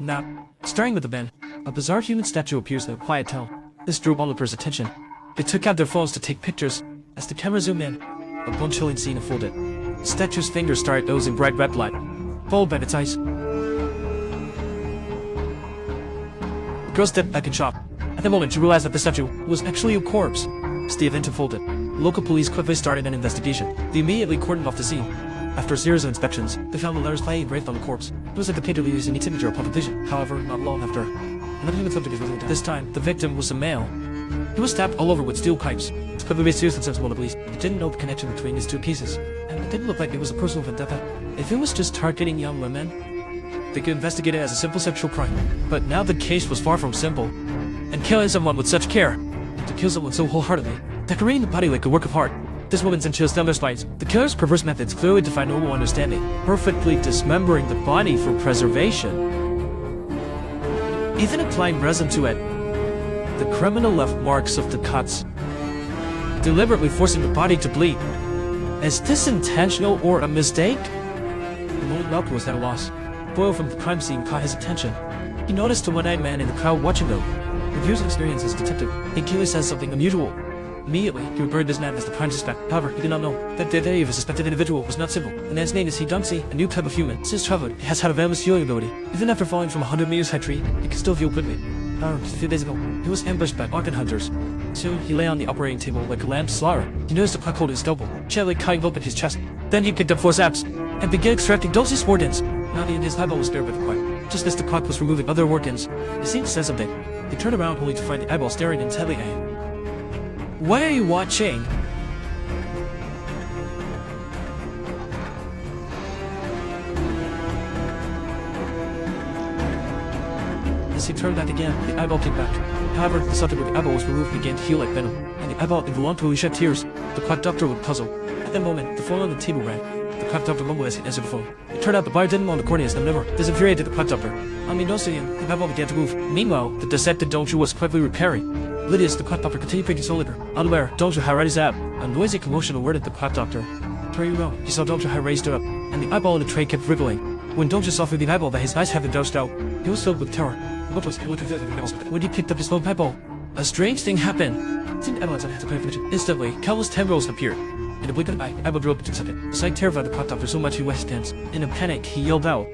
Now, staring at the man, a bizarre human statue appears in a quiet town. This drew onlookers' attention. They took out their phones to take pictures. As the camera zoomed in, a bone-chilling scene unfolded. The statue's fingers started oozing bright red blood, followed by its eyes. The girl stepped back in shock. At the moment, she realized that the statue was actually a corpse. As the event unfolded, local police quickly started an investigation. They immediately cordoned off the scene. After a series of inspections, they found the letters plainly engraved on the corpse. It was like the painter used any signature of public vision. However, not long after, another human subject is released. This time, the victim was a male. He was stabbed all over with steel pipes. It's clearly made serious and sensible to police. They didn't know the connection between these two pieces, and it didn't look like it was a personal vendetta. If it was just targeting young women, they could investigate it as a simple sexual crime. But now the case was far from simple. And killing someone with such care, to kill someone so wholeheartedly, decorating the body like a work of art. This woman sent chills down their spines. The killer's perverse methods clearly defy normal understanding, perfectly dismembering the body for preservation. Even applying resin to it, the criminal left marks of the cuts, deliberately forcing the body to bleed. Is this intentional or a mistake? The moment Malcolm was at a loss. Boyle from the crime scene caught his attention. He noticed a one-eyed man in the crowd watching them. Reviewing experience as a detective, he clearly says something unusual. Immediately, he referred this man as the prime suspect. However, he did not know that the identity of a suspected individual was not simple. The man's name is He Dong-xiu, a new type of human. Since childhood, he has had a venomous healing ability. Even after falling from a 100 meters high tree, he can still heal quickly. However, just a few days ago, he was ambushed by organ hunters. Soon, he lay on the operating table like a lamb slaughtered. He noticed the clock holding his elbow, gently cutting open his chest. Then he picked up 4 zaps and began extracting Dong-xiu's organs. Now his eyeball was spared by the clock. Just as the clock was removing other organs, it seemed to say something. He turned around only to find the eyeball staring intently at him. Why are you watching? As he turned back again, the eyeball came back. However, the subject with the eyeball was removed and began to heal like venom, and the eyeball involuntarily shed tears. The quack doctor looked puzzled. At that moment, the phone on the table rang. The quack doctor mumbled as he answered the phone. It turned out the buyer didn't want the corneas and liver. This infuriated the quack doctor. Unbeknownst to him, the eyeball began to move. Meanwhile, the dissected Dong-xiu was quickly repairing. Lydia's the quack doctor continued picking his own liver. Unaware, Dong-xiu had raised his ab. A noisy commotion alerted the quack doctor. Turning around, he saw Dong-xiu had raised it up, and the eyeball in the tray kept wriggling. When Dong-xiu saw through the eyeball that his eyes had been doused out, he was filled with terror. When he picked up his own eyeball, a strange thing happened. It seemed evidence that had to clear vision. Instantly, countless tendrils appeared. In a blink of an eye, the eyeball drew up into something. The sight terrified the quack doctor so much he wet his pants. In a panic, he yelled out.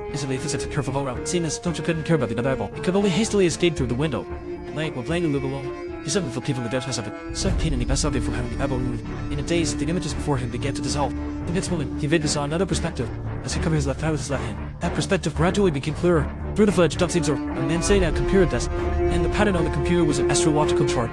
Instantly, he took a careful all around. Seeing this, Dong-xiu couldn't care about the eyeball. He could only hastily escape through the window. Lang will blindly live alone. He suddenly felt pain from the depths of it. Such pain, and he passed out there from having the eyeball removed. In a daze, the images before him began to dissolve. In this moment, he vividly saw another perspective. As he covered his left eye with his left hand, that perspective gradually became clearer. Through the footage, Dong-xiu observed a man sitting at a computer desk, and the pattern on the computer was an astrological chart.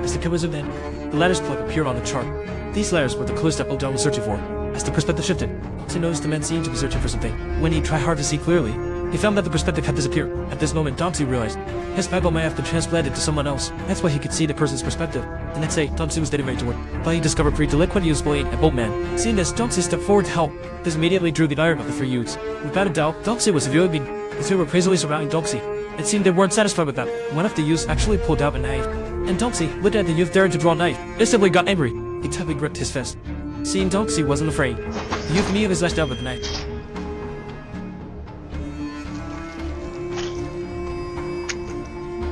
As the camera zoomed in, the letters plug appeared on the chart. These letters were the clues that Odell was searching for. As the perspective shifted, Dong-xiu noticed the man seemed to be searching for something. When he tried hard to see clearly, he found that the perspective had disappeared. At this moment, Dong-xiu realized his eyeball might have been transplanted to someone else. That's why he could see the person's perspective. The next day, Dong-xiu was getting ready to work, but he discovered 3 delinquent youths bullying a boatman. Seeing this, Dong-xiu stepped forward to help. This immediately drew the ire of the 3 youths. Without a doubt, Dong-xiu was severely beaten. The 3 were crazily surrounding Dong-xiu. It seemed they weren't satisfied with that. One of the youths actually pulled out a knife, and Dong-xiu, looking at the youth daring to draw a knife, instantly got angry. He tightly gripped his fist. Seeing Dong-xiu wasn't afraid, the youth immediately slashed out with the knife.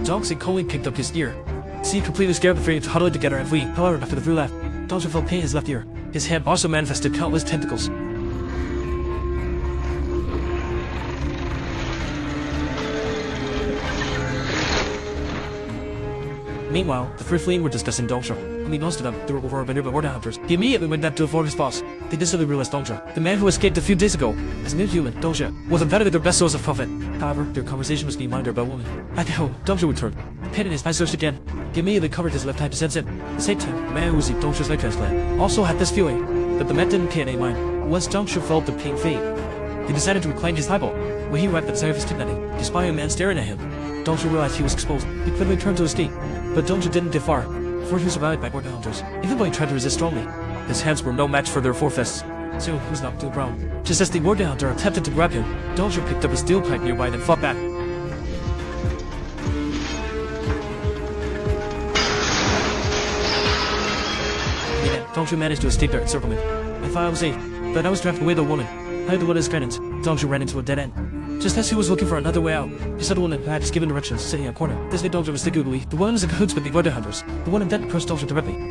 Dong-xiu coldly picked up his ear. Seemed completely scared of the 3 to huddle together and flee. However, after the 3 left, Dong-xiu felt pain in his left ear. His hand also manifested countless tentacles. Meanwhile, the 3 fleeing were discussing Dong-xiu. Unbeknownst to them, they were overrun by organ hunters. He immediately went back to inform his boss. They instantly realized Dong-xiu, the man who escaped a few days ago, as a new human, Dong-xiu, was undoubtedly their best source of profit. However, their conversation was being monitored by a woman. At the home, Dong-xiu returned. The pain in his eyes surged again. He immediately covered his left eye to sense it. At the same time, the man who received Dong-xiu's leg transplant also had this feeling that the man didn't pay any mind. Once Dong-xiu felt the pain fade, he decided to reclaim his eyeball. When he arrived at the side of his kidnapping, he spied a man staring at him. Dong-xiu realized he was exposed. He quickly turned to his feet, but Dong-xiu didn't get far. Before he was survived by organ hunters, even though he tried to resist strongly, his hands were no match for their 4 fists. Soon, he was knocked to the ground. Just as the organ hunter attempted to grab him, Dong-xiu picked up a steel pipe nearby and fought back. Dong-xiu managed to escape their encirclement. I thought I was safe, but I was drafted away the woman. I had to let his guidance. Dong-xiu ran into a dead end. Just as he was looking for another way out, he saw the woman who had his given directions sitting in a corner. This made Dong-xiu mystically the one in cahoots with the other hunters. The woman then approached Dong-xiu directly.